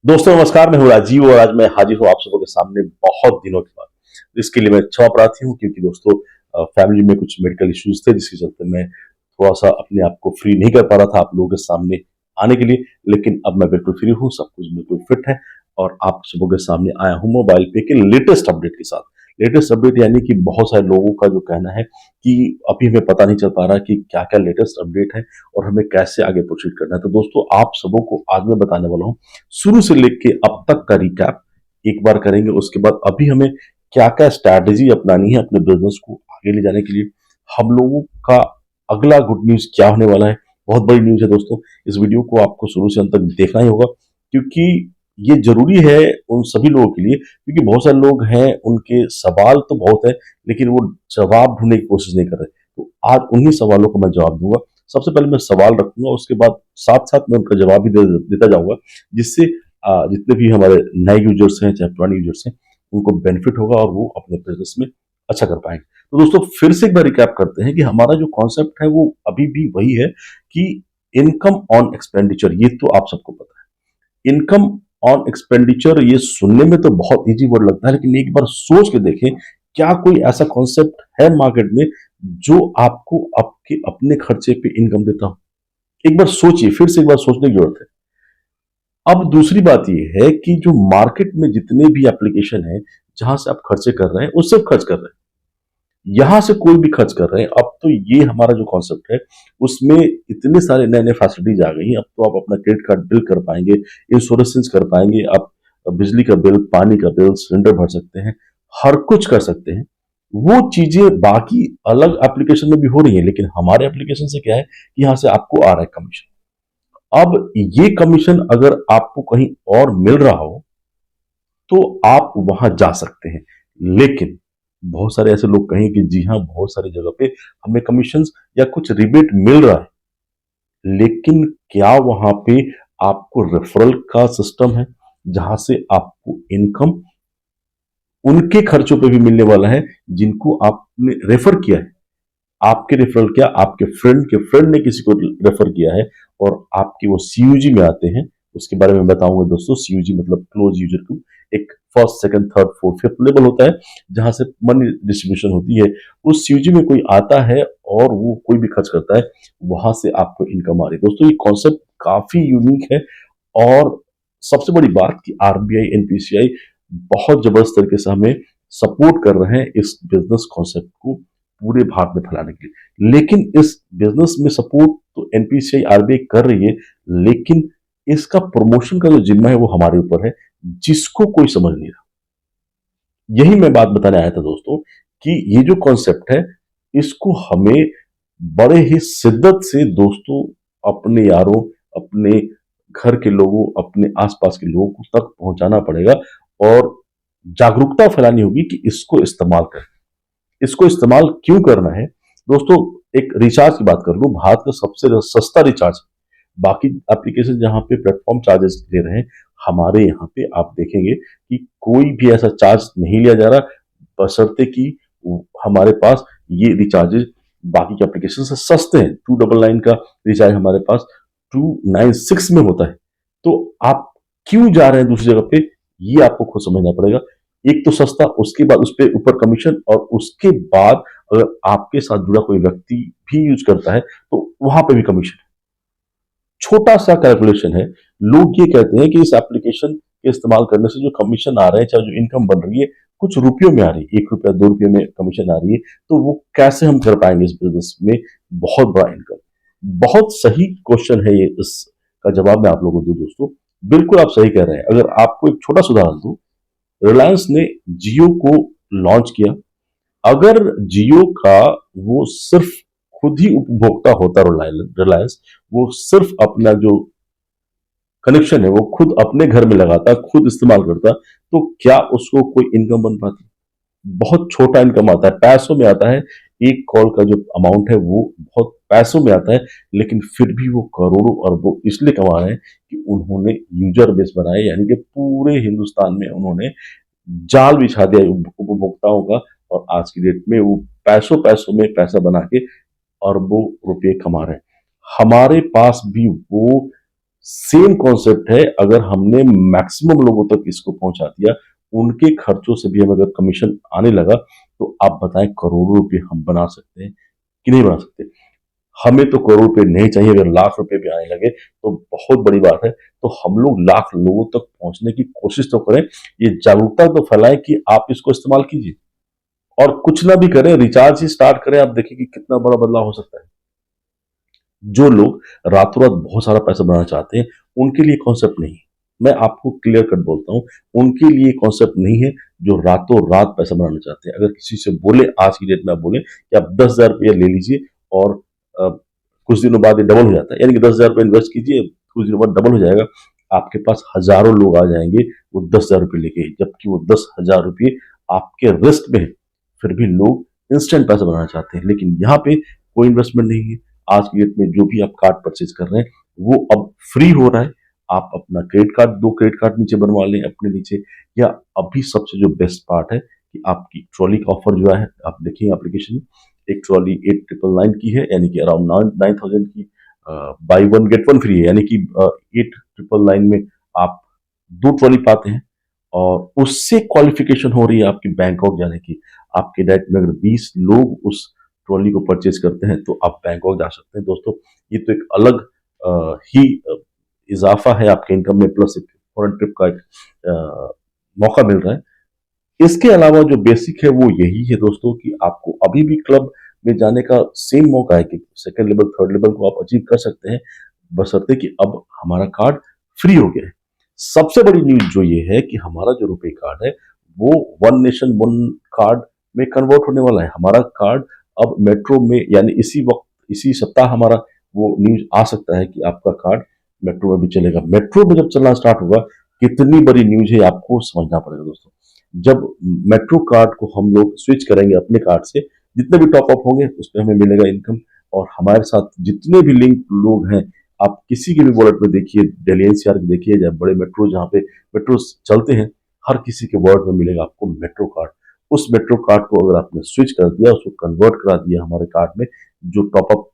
दोस्तों नमस्कार, मैं हूँ राजीव और आज मैं हाजिर हूँ आप सबों के सामने बहुत दिनों के बाद। इसके लिए मैं क्षमा प्रार्थी हूँ क्योंकि दोस्तों फैमिली में कुछ मेडिकल इश्यूज थे जिसके चलते मैं थोड़ा सा अपने आप को फ्री नहीं कर पा रहा था आप लोगों के सामने आने के लिए। लेकिन अब मैं बिल्कुल फ्री हूँ, सब कुछ बिल्कुल फिट है और आप सबों के सामने आया हूँ मोबाइल पे के लेटेस्ट अपडेट के साथ। लेटेस्ट अपडेट यानी कि बहुत सारे लोगों का जो कहना है कि अभी हमें पता नहीं चल पा रहा कि क्या क्या लेटेस्ट अपडेट है और हमें कैसे आगे प्रोसीड करना है। तो दोस्तों आप सबों को आज मैं बताने वाला हूँ शुरू से लेके अब तक का रिकैप एक बार करेंगे। उसके बाद अभी हमें क्या क्या स्ट्रैटेजी अपनानी है अपने बिजनेस को आगे ले जाने के लिए। हम लोगों का अगला गुड न्यूज क्या होने वाला है, बहुत बड़ी न्यूज है दोस्तों। इस वीडियो को आपको शुरू से अंत तक देखना ही होगा क्योंकि ये जरूरी है उन सभी लोगों के लिए, क्योंकि बहुत सारे लोग हैं उनके सवाल तो बहुत है लेकिन वो जवाब ढूंढने की कोशिश नहीं कर रहे। तो आज उन्हीं सवालों को मैं जवाब दूंगा। सबसे पहले मैं सवाल रखूंगा, उसके बाद साथ साथ मैं उनका जवाब भी देता जाऊंगा, जिससे जितने भी हमारे नए यूजर्स हैं चाहे पुराने यूजर्स हैं उनको बेनिफिट होगा और वो अपने बिजनेस में अच्छा कर पाएंगे। तो दोस्तों फिर से एक बार रिकैप करते हैं कि हमारा जो कॉन्सेप्ट है वो अभी भी वही है कि इनकम ऑन एक्सपेंडिचर, ये तो आप सबको पता है। इनकम ऑन एक्सपेंडिचर ये सुनने में तो बहुत इजी वर्ड लगता है लेकिन एक बार सोच के देखें, क्या कोई ऐसा कॉन्सेप्ट है मार्केट में जो आपको आपके अपने खर्चे पे इनकम देता हो? एक बार सोचिए, फिर से एक बार सोचने की जरूरत है। अब दूसरी बात यह है कि जो मार्केट में जितने भी एप्लीकेशन हैं जहां से आप खर्चे कर रहे हैं वो सिर्फ खर्च कर रहे हैं, यहां से कोई भी खर्च कर रहे हैं। अब तो ये हमारा जो कॉन्सेप्ट है उसमें इतने सारे नए नए फैसिलिटीज आ गई हैं। अब तो आप अपना क्रेडिट कार्ड बिल कर पाएंगे, इंश्योरेंस कर पाएंगे, आप बिजली का बिल, पानी का बिल, सिलेंडर भर सकते हैं, हर कुछ कर सकते हैं। वो चीजें बाकी अलग एप्लीकेशन में भी हो रही है लेकिन हमारे एप्लीकेशन से क्या है कि यहां से आपको आ रहा है कमीशन। अब ये कमीशन अगर आपको कहीं और मिल रहा हो तो आप वहां जा सकते हैं। लेकिन बहुत सारे ऐसे लोग कहें कि जी हाँ, बहुत सारी जगह पे हमें कमीशंस या कुछ रिबेट मिल रहा है, लेकिन क्या वहां पे आपको रेफरल का सिस्टम है जहां से आपको इनकम उनके खर्चों पे भी मिलने वाला है जिनको आपने रेफर किया है? आपके रेफरल क्या, आपके फ्रेंड के फ्रेंड ने किसी को रेफर किया है और आपके वो सीयूजी में आते हैं। उसके बारे में बताऊंगा दोस्तों। सीयूजी मतलब क्लोज यूजर ग्रुप, एक first second third fourth fifth level होता है जहां से मनी डिस्ट्रीब्यूशन होती है। उस सीयूजी में कोई आता है और वो कोई भी खर्च करता है, वहां से आपको इनकम आ रही है। दोस्तों ये कॉन्सेप्ट काफी यूनिक है और सबसे बड़ी बात कि आरबीआई, एनपीसीआई बहुत जबरदस्त तरीके से हमें सपोर्ट कर रहे हैं इस बिजनेस कॉन्सेप्ट को पूरे भारत में फैलाने के लिए। लेकिन इस बिजनेस में सपोर्ट तो एनपीसीआई, आरबीआई कर रही है, लेकिन इसका प्रमोशन का जो जिम्मा है वो हमारे ऊपर है, जिसको कोई समझ नहीं रहा। यही मैं बात बताने आया था दोस्तों कि ये जो कॉन्सेप्ट है इसको हमें बड़े ही शिद्दत से दोस्तों, अपने यारों, अपने घर के लोगों, अपने आसपास के लोगों तक पहुंचाना पड़ेगा और जागरूकता फैलानी होगी कि इसको इस्तेमाल करें। इसको इस्तेमाल क्यों करना है दोस्तों? एक रिचार्ज की बात कर लूं, भारत का सबसे सस्ता रिचार्ज। बाकी एप्लीकेशन जहां पे प्लेटफॉर्म चार्जेस ले रहे हैं, हमारे यहाँ पे आप देखेंगे कि कोई भी ऐसा चार्ज नहीं लिया जा रहा, बशर्ते कि हमारे पास ये रिचार्जेस बाकी के एप्लीकेशन से सस्ते हैं। 299 का रिचार्ज हमारे पास 296 में होता है। तो आप क्यों जा रहे हैं दूसरी जगह पे, ये आपको खुद समझना पड़ेगा। एक तो सस्ता, उसके बाद उस पे ऊपर कमीशन, और उसके बाद अगर आपके साथ जुड़ा कोई व्यक्ति भी यूज करता है तो वहां पे भी कमीशन। छोटा सा कैलकुलेशन है। लोग ये कहते हैं कि इस एप्लीकेशन के इस्तेमाल करने से जो कमीशन आ रहे हैं, चाहे जो इनकम बन रही है, कुछ रुपयों में आ रही है, 1 रुपया 2 रुपये में कमीशन आ रही है, तो वो कैसे हम कर पाएंगे इस बिजनेस में बहुत बड़ा इनकम? बहुत सही क्वेश्चन है ये। इसका जवाब मैं आप लोगों को दूं दोस्तों, बिल्कुल आप सही कह रहे हैं। अगर आपको एक छोटा सा उदाहरण दूं, रिलायंस ने जियो को लॉन्च किया। अगर जियो का वो सिर्फ खुद ही उपभोक्ता होता रिलायंस, वो सिर्फ अपना जो कनेक्शन है वो खुद अपने घर में लगाता, खुद इस्तेमाल करता, तो क्या उसको कोई इनकम बन पाती? बहुत छोटा इनकम आता है, पैसों में आता है। एक कॉल का जो अमाउंट है वो बहुत पैसों में आता है, लेकिन फिर भी वो करोड़ों अरबों इसलिए कमा रहे हैं कि उन्होंने यूजर बेस बनाए, यानी कि पूरे हिंदुस्तान में उन्होंने जाल बिछा दिया उपभोक्ताओं का। और आज की डेट में वो पैसों पैसों में पैसा बना के अरबों रुपए कमा रहे हैं। हमारे पास भी वो सेम कॉन्सेप्ट है, अगर हमने मैक्सिमम लोगों तक इसको पहुंचा दिया, उनके खर्चों से भी हमें अगर कमीशन आने लगा, तो आप बताएं करोड़ों रुपए हम बना सकते हैं कि नहीं बना सकते। हमें तो करोड़ रुपए नहीं चाहिए, अगर लाख रुपए भी आने लगे तो बहुत बड़ी बात है। तो हम लोग लाख लोगों तक पहुंचने की कोशिश तो करें, ये जागरूकता तो फैलाएं कि आप इसको इस्तेमाल कीजिए, और कुछ ना भी करें, रिचार्ज ही स्टार्ट करें, आप देखिए कि कितना बड़ा बदलाव हो सकता है। जो लोग रातों रात बहुत सारा पैसा बनाना चाहते हैं, उनके लिए कॉन्सेप्ट नहीं है। मैं आपको क्लियर कट बोलता हूं, उनके लिए कॉन्सेप्ट नहीं है जो रातों रात पैसा बनाना चाहते हैं। अगर किसी से बोले, आज की डेट में आप बोले कि आप 10,000 रुपया ले लीजिए और अ, कुछ दिनों बाद ये डबल हो जाता है, यानी कि 10,000 रुपया इन्वेस्ट कीजिए, कुछ दिनों बाद डबल हो जाएगा। आपके पास हजारों लोग आ जाएंगे वो 10,000 रुपये लेके, जबकि वो 10,000 रुपये आपके रिस्क में है। फिर भी लोग इंस्टेंट पैसा बनाना चाहते हैं, लेकिन यहाँ पे कोई इन्वेस्टमेंट नहीं है। आज की डेट में जो भी आप कार्ड परचेज कर रहे हैं, वो अब फ्री हो रहा है। आप अपना क्रेडिट कार्ड, 2 क्रेडिट कार्ड नीचे बनवा लें अपने नीचे, या अभी सबसे जो बेस्ट पार्ट है कि आपकी ट्रॉली का ऑफर जो है, आप देखिए एप्लीकेशन में, एक ट्रॉली 8,999 की है, यानी कि अराउंड 9,000 की, by one get one free है, यानी कि 8,999 में आप 2 ट्रॉली पाते हैं। और उससे क्वालिफिकेशन हो रही है आपकी बैंकॉक जाने की। आपके डाइट में अगर 20 लोग उस ट्रॉली को परचेज करते हैं, तो आप बैंकॉक जा सकते हैं दोस्तों। ये तो एक अलग ही इजाफा है आपके इनकम में, प्लस एक फॉरेन ट्रिप का एक मौका मिल रहा है। इसके अलावा जो बेसिक है वो यही है दोस्तों, कि आपको अभी भी क्लब में जाने का सेम मौका है, कि सेकंड लेवल थर्ड लेवल को आप अचीव कर सकते हैं, बशर्ते कि अब हमारा कार्ड फ्री हो गया है। सबसे बड़ी न्यूज जो ये है कि हमारा जो रुपए कार्ड है, वो वन नेशन वन कार्ड में कन्वर्ट होने वाला है। हमारा कार्ड अब मेट्रो में, यानी इसी वक्त, इसी सप्ताह हमारा वो न्यूज आ सकता है कि आपका कार्ड मेट्रो में भी चलेगा। मेट्रो में जब चलना स्टार्ट होगा, कितनी बड़ी न्यूज है आपको समझना पड़ेगा दोस्तों। जब मेट्रो कार्ड को हम लोग स्विच करेंगे अपने कार्ड से, जितने भी टॉप अप होंगे उस पर हमें मिलेगा इनकम। और हमारे साथ जितने भी लिंक लोग हैं, आप किसी के भी वॉलेट में देखिए, दिल्ली एनसीआर के देखिए, या बड़े मेट्रो जहाँ पे मेट्रो चलते हैं, हर किसी के वॉलेट में मिलेगा आपको मेट्रो कार्ड। उस मेट्रो कार्ड को अगर आपने स्विच कर दिया, उसको कन्वर्ट करा दिया हमारे कार्ड में, जो टॉपअप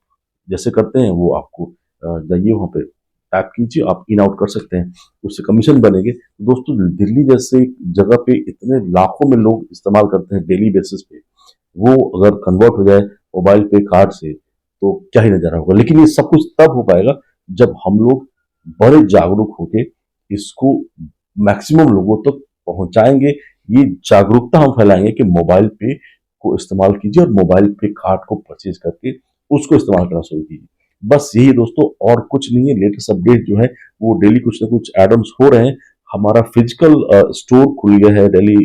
जैसे करते हैं वो आपको जाइए वहाँ पे टैप कीजिए, आप इन आउट कर सकते हैं, उससे कमीशन बनेंगे। दोस्तों, दिल्ली जैसे जगह पे इतने लाखों में लोग इस्तेमाल करते हैं डेली बेसिस पे, वो अगर कन्वर्ट हो जाए मोबाइल पे कार्ड से, तो क्या ही नजारा होगा। लेकिन ये सब कुछ तब हो पाएगा जब हम लोग बड़े जागरूक होके इसको मैक्सिमम लोगों तक पहुंचाएंगे। ये जागरूकता हम फैलाएंगे कि मोबाइल पे को इस्तेमाल कीजिए, और मोबाइल पे कार्ड को परचेज करके उसको इस्तेमाल करना शुरू कीजिए। बस यही दोस्तों, और कुछ नहीं है। लेटेस्ट अपडेट जो है वो डेली कुछ ना कुछ एडम्स हो रहे हैं। हमारा फिजिकल स्टोर खुल गया है दिल्ली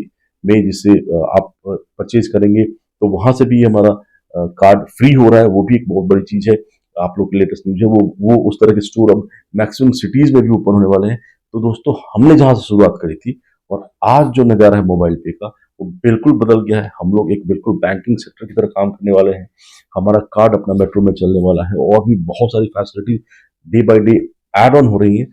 में, जिससे आप परचेज करेंगे तो वहां से भी हमारा कार्ड फ्री हो रहा है। वो भी एक बहुत बड़ी चीज है। आप लोग की लेटेस्ट न्यूज है, वो उस तरह के स्टोर अब मैक्सिमम सिटीज में भी ओपन होने वाले हैं। तो दोस्तों, हमने जहां से शुरुआत करी थी और आज जो नजारा है मोबाइल पे का, वो बिल्कुल बदल गया है। हम लोग एक बिल्कुल बैंकिंग सेक्टर की तरह काम करने वाले हैं। हमारा कार्ड अपना मेट्रो में चलने वाला है, और भी बहुत सारी facility day by day add on हो रही है।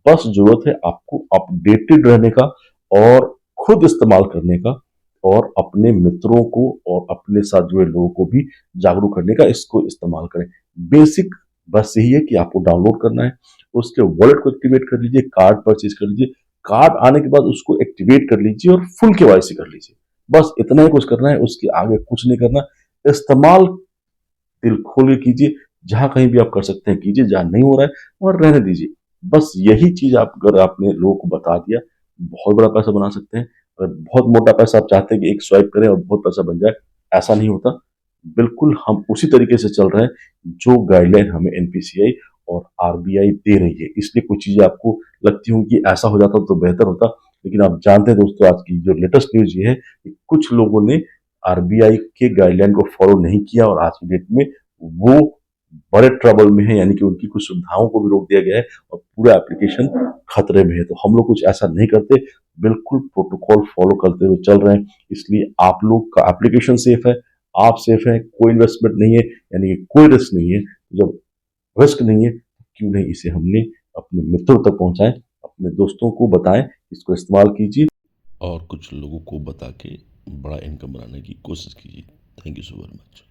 बस जरूरत है आपको अपडेटेड रहने का, और खुद इस्तेमाल करने का, और अपने मित्रों को और अपने साथ जुड़े लोगों को भी जागरूक करने का। इसको इस्तेमाल करें। बेसिक बस यही है कि आपको डाउनलोड करना है, उसके वॉलेट को एक्टिवेट कर लीजिए, कार्ड परचेज कर लीजिए, कार्ड आने के बाद उसको एक्टिवेट कर लीजिए, और फुल केवाईसी कर लीजिए। बस इतना ही कुछ करना है, उसके आगे कुछ नहीं करना। इस्तेमाल दिल खोल के कीजिए, जहां कहीं भी आप कर सकते हैं कीजिए, जहां नहीं हो रहा है और रहने दीजिए। बस यही चीज आप, अगर आपने लोगों को बता दिया, बहुत बड़ा पैसा बना सकते हैं। अगर बहुत मोटा पैसा आप चाहते हैं कि एक स्वाइप करें और बहुत पैसा बन जाए, ऐसा नहीं होता। बिल्कुल हम उसी तरीके से चल रहे हैं जो गाइडलाइन हमें एनपीसीआई और आरबीआई दे रही है। इसलिए कुछ चीजें आपको लगती होंगी कि ऐसा हो जाता तो बेहतर होता, लेकिन आप जानते हैं दोस्तों, आज की जो लेटेस्ट न्यूज ये है कि कुछ लोगों ने आरबीआई के गाइडलाइन को फॉलो नहीं किया, और आज की डेट में वो बड़े ट्रबल में है, यानी कि उनकी कुछ सुविधाओं को भी रोक दिया गया है, और पूरा एप्लीकेशन खतरे में है। तो हम लोग कुछ ऐसा नहीं करते, बिल्कुल प्रोटोकॉल फॉलो करते हुए चल रहे हैं। इसलिए आप लोग का एप्लीकेशन सेफ है, आप सेफ है, कोई इन्वेस्टमेंट नहीं है, यानी कि कोई रिस्क नहीं है। जब रिस्क नहीं है, तो क्यों नहीं इसे हमने अपने मित्रों तक पहुंचाएं, अपने दोस्तों को बताएं, इसको इस्तेमाल कीजिए, और कुछ लोगों को बता के बड़ा इनकम बनाने की कोशिश कीजिए। Thank you so very much.